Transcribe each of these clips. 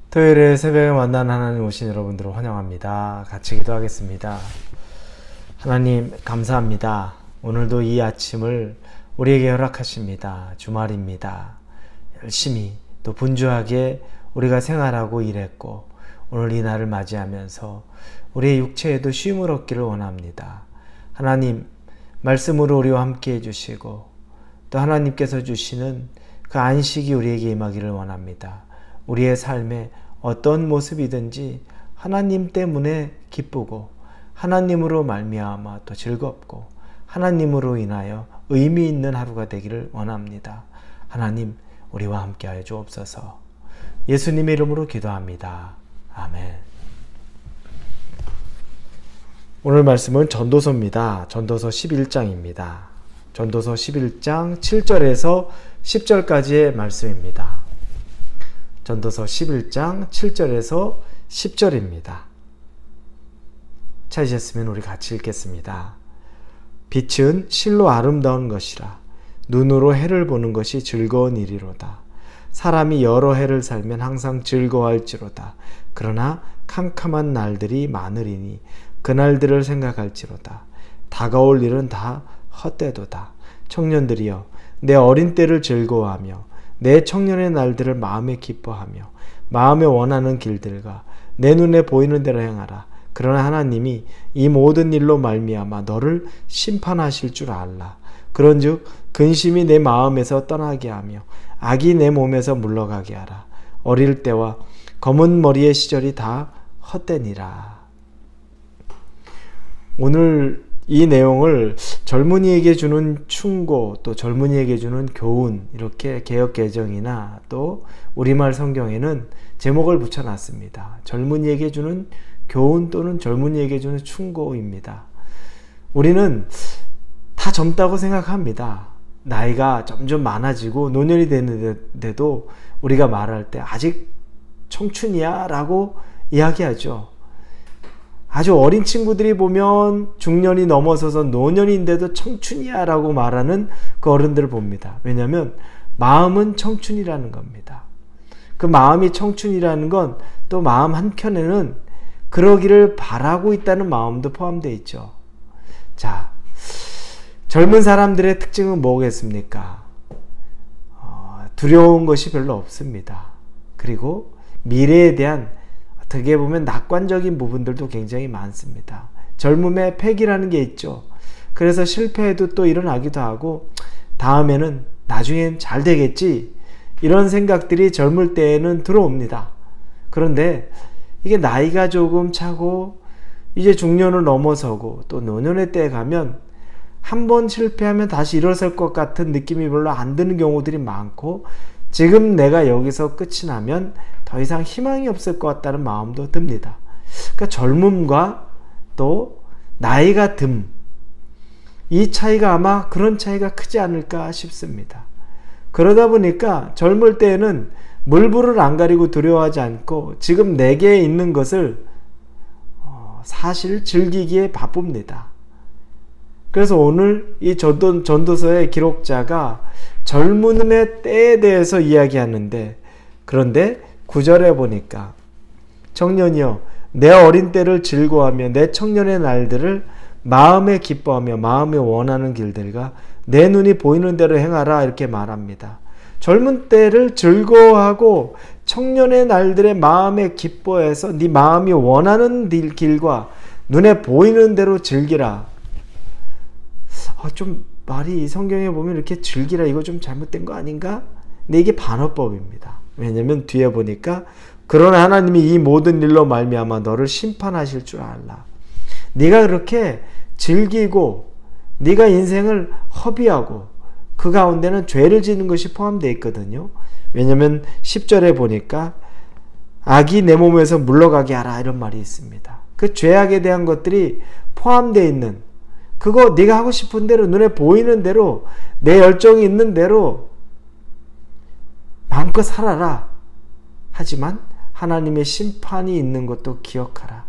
토요일에 새벽에 만난 하나님 오신 여러분들을 환영합니다. 같이 기도하겠습니다. 하나님 감사합니다. 오늘도 이 아침을 우리에게 허락하십니다. 주말입니다. 열심히 또 분주하게 우리가 생활하고 일했고 오늘 이 날을 맞이하면서 우리의 육체에도 쉼을 얻기를 원합니다. 하나님 말씀으로 우리와 함께 해주시고 또 하나님께서 주시는 그 안식이 우리에게 임하기를 원합니다. 우리의 삶에 어떤 모습이든지 하나님 때문에 기쁘고 하나님으로 말미암아 또 즐겁고 하나님으로 인하여 의미 있는 하루가 되기를 원합니다. 하나님 우리와 함께하여 주옵소서. 예수님의 이름으로 기도합니다. 아멘. 오늘 말씀은 전도서입니다. 전도서 11장입니다. 전도서 11장 7절에서 10절까지의 말씀입니다. 전도서 11장 7절에서 10절입니다. 찾으셨으면 우리 같이 읽겠습니다. 빛은 실로 아름다운 것이라 눈으로 해를 보는 것이 즐거운 일이로다. 사람이 여러 해를 살면 항상 즐거워할지로다. 그러나 캄캄한 날들이 많으리니 그날들을 생각할지로다. 다가올 일은 다 헛되도다. 청년들이여 내 어린 때를 즐거워하며 내 청년의 날들을 마음에 기뻐하며 마음에 원하는 길들과 내 눈에 보이는 대로 행하라. 그러나 하나님이 이 모든 일로 말미암아 너를 심판하실 줄 알라. 그런즉 근심이 내 마음에서 떠나게 하며 악이 내 몸에서 물러가게 하라. 어릴 때와 검은 머리의 시절이 다 헛되니라. 오늘 이 내용을 젊은이에게 주는 충고 또 젊은이에게 주는 교훈 이렇게 개역개정이나 또 우리말 성경에는 제목을 붙여놨습니다. 젊은이에게 주는 교훈 또는 젊은이에게 주는 충고입니다. 우리는 다 젊다고 생각합니다. 나이가 점점 많아지고 노년이 되는데도 우리가 말할 때 아직 청춘이야 라고 이야기하죠. 아주 어린 친구들이 보면 중년이 넘어서서 노년인데도 청춘이야 라고 말하는 그 어른들을 봅니다. 왜냐하면 마음은 청춘이라는 겁니다. 그 마음이 청춘이라는 건 또 마음 한켠에는 그러기를 바라고 있다는 마음도 포함되어 있죠. 자, 젊은 사람들의 특징은 뭐겠습니까? 두려운 것이 별로 없습니다. 그리고 미래에 대한 어떻게 보면 낙관적인 부분들도 굉장히 많습니다. 젊음의 패기라는 게 있죠. 그래서 실패해도 또 일어나기도 하고 다음에는 나중엔 잘 되겠지 이런 생각들이 젊을 때에는 들어옵니다. 그런데 이게 나이가 조금 차고 이제 중년을 넘어서고 또 노년의 때에 가면 한번 실패하면 다시 일어설 것 같은 느낌이 별로 안 드는 경우들이 많고 지금 내가 여기서 끝이 나면 더 이상 희망이 없을 것 같다는 마음도 듭니다. 그러니까 젊음과 또 나이가 듦, 이 차이가 아마 그런 차이가 크지 않을까 싶습니다. 그러다 보니까 젊을 때에는 물불을 안 가리고 두려워하지 않고 지금 내게 있는 것을 사실 즐기기에 바쁩니다. 그래서 오늘 이 전도서의 기록자가 젊음의 때에 대해서 이야기하는데 그런데 9절에 보니까 청년이여 내 어린 때를 즐거워하며 내 청년의 날들을 마음에 기뻐하며 마음에 원하는 길들과 내 눈이 보이는 대로 행하라 이렇게 말합니다. 젊은 때를 즐거워하고 청년의 날들의 마음에 기뻐해서 네 마음이 원하는 길과 눈에 보이는 대로 즐기라. 좀 말이 이 성경에 보면 이렇게 즐기라 이거 좀 잘못된 거 아닌가? 근데 이게 반어법입니다. 왜냐면 뒤에 보니까 그러나 하나님이 이 모든 일로 말미암아 너를 심판하실 줄 알라. 네가 그렇게 즐기고 네가 인생을 허비하고 그 가운데는 죄를 지는 것이 포함되어 있거든요. 왜냐면 10절에 보니까 악이 내 몸에서 물러가게 하라 이런 말이 있습니다. 그 죄악에 대한 것들이 포함되어 있는 그거 네가 하고 싶은 대로 눈에 보이는 대로 내 열정이 있는 대로 마음껏 살아라. 하지만 하나님의 심판이 있는 것도 기억하라.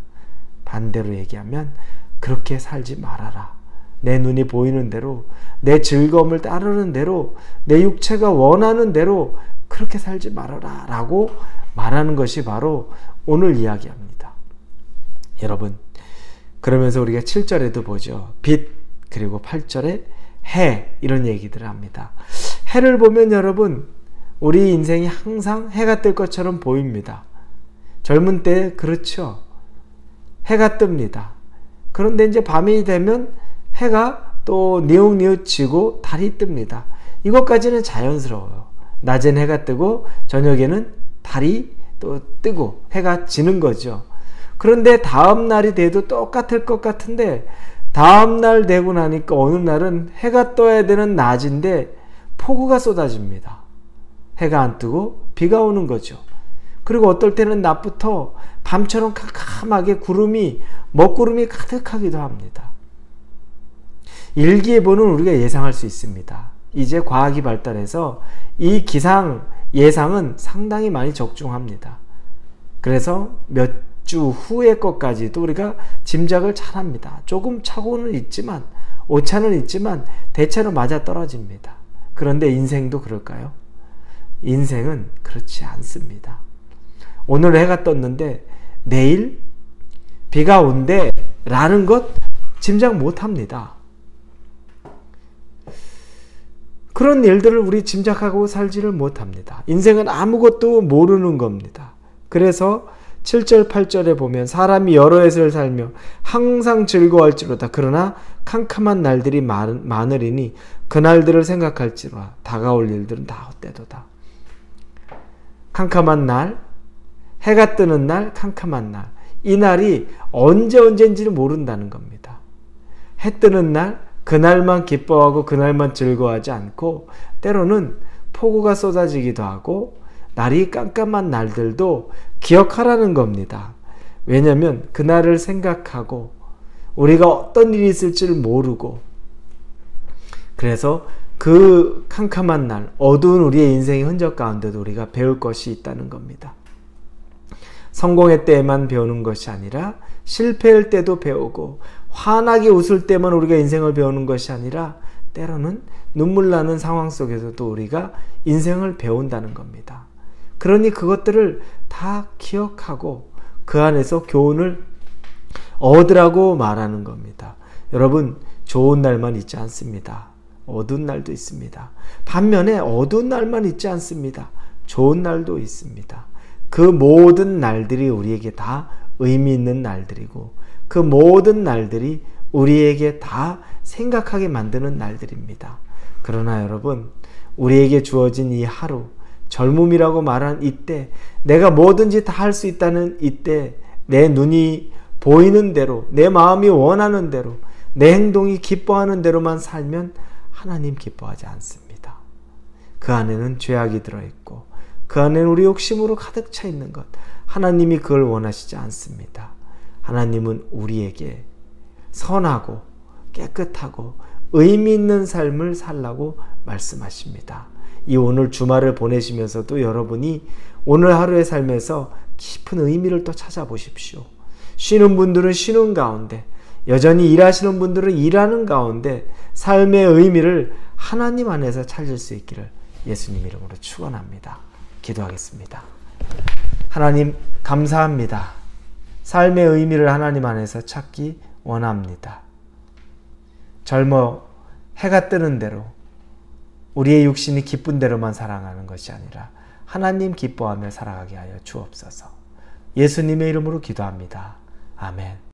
반대로 얘기하면 그렇게 살지 말아라. 내 눈이 보이는 대로 내 즐거움을 따르는 대로 내 육체가 원하는 대로 그렇게 살지 말아라 라고 말하는 것이 바로 오늘 이야기합니다. 여러분, 그러면서 우리가 7절에도 보죠. 빛, 그리고 8절에 해, 이런 얘기들을 합니다. 해를 보면 여러분, 우리 인생이 항상 해가 뜰 것처럼 보입니다. 젊은 때 그렇죠. 해가 뜹니다. 그런데 이제 밤이 되면 해가 또 뉘우치고 달이 뜹니다. 이것까지는 자연스러워요. 낮엔 해가 뜨고 저녁에는 달이 또 뜨고 해가 지는 거죠. 그런데 다음 날이 돼도 똑같을 것 같은데 다음 날 되고 나니까 어느 날은 해가 떠야 되는 낮인데 폭우가 쏟아집니다. 해가 안 뜨고 비가 오는 거죠. 그리고 어떨 때는 낮부터 밤처럼 캄캄하게 먹구름이 가득하기도 합니다. 일기예보는 우리가 예상할 수 있습니다. 이제 과학이 발달해서 이 기상 예상은 상당히 많이 적중합니다. 그래서 몇 주 후의 것까지도 우리가 짐작을 잘합니다. 조금 착오는 있지만, 오차는 있지만 대체로 맞아떨어집니다. 그런데 인생도 그럴까요? 인생은 그렇지 않습니다. 오늘 해가 떴는데 내일 비가 온대 라는 것 짐작 못합니다. 그런 일들을 우리 짐작하고 살지를 못합니다. 인생은 아무것도 모르는 겁니다. 그래서 7절 8절에 보면 사람이 여러 해를 살며 항상 즐거워할지로다. 그러나 캄캄한 날들이 많으리니 그날들을 생각할지로다. 다가올 일들은 다 헛되도다. 캄캄한 날, 해가 뜨는 날, 캄캄한 날. 이 날이 언제인지는 모른다는 겁니다. 해 뜨는 날, 그날만 기뻐하고 그날만 즐거워하지 않고 때로는 폭우가 쏟아지기도 하고 날이 깜깜한 날들도 기억하라는 겁니다. 왜냐하면 그날을 생각하고 우리가 어떤 일이 있을지를 모르고 그래서 그 캄캄한 날, 어두운 우리의 인생의 흔적 가운데도 우리가 배울 것이 있다는 겁니다. 성공의 때에만 배우는 것이 아니라 실패할 때도 배우고 환하게 웃을 때만 우리가 인생을 배우는 것이 아니라 때로는 눈물 나는 상황 속에서도 우리가 인생을 배운다는 겁니다. 그러니 그것들을 다 기억하고 그 안에서 교훈을 얻으라고 말하는 겁니다. 여러분, 좋은 날만 있지 않습니다. 어두운 날도 있습니다. 반면에 어두운 날만 있지 않습니다. 좋은 날도 있습니다. 그 모든 날들이 우리에게 다 의미 있는 날들이고 그 모든 날들이 우리에게 다 생각하게 만드는 날들입니다. 그러나 여러분, 우리에게 주어진 이 하루, 젊음이라고 말한 이때, 내가 뭐든지 다 할 수 있다는 이때, 내 눈이 보이는 대로, 내 마음이 원하는 대로, 내 행동이 기뻐하는 대로만 살면 하나님 기뻐하지 않습니다. 그 안에는 죄악이 들어있고 그 안에는 우리 욕심으로 가득 차 있는 것, 하나님이 그걸 원하시지 않습니다. 하나님은 우리에게 선하고 깨끗하고 의미 있는 삶을 살라고 말씀하십니다. 이 오늘 주말을 보내시면서도 여러분이 오늘 하루의 삶에서 깊은 의미를 또 찾아보십시오. 쉬는 분들은 쉬는 가운데, 여전히 일하시는 분들은 일하는 가운데 삶의 의미를 하나님 안에서 찾을 수 있기를 예수님 이름으로 축원합니다. 기도하겠습니다. 하나님 감사합니다. 삶의 의미를 하나님 안에서 찾기 원합니다. 젊어 해가 뜨는 대로 우리의 육신이 기쁜 대로만 살아가는 것이 아니라 하나님 기뻐하며 살아가게 하여 주옵소서. 예수님의 이름으로 기도합니다. 아멘.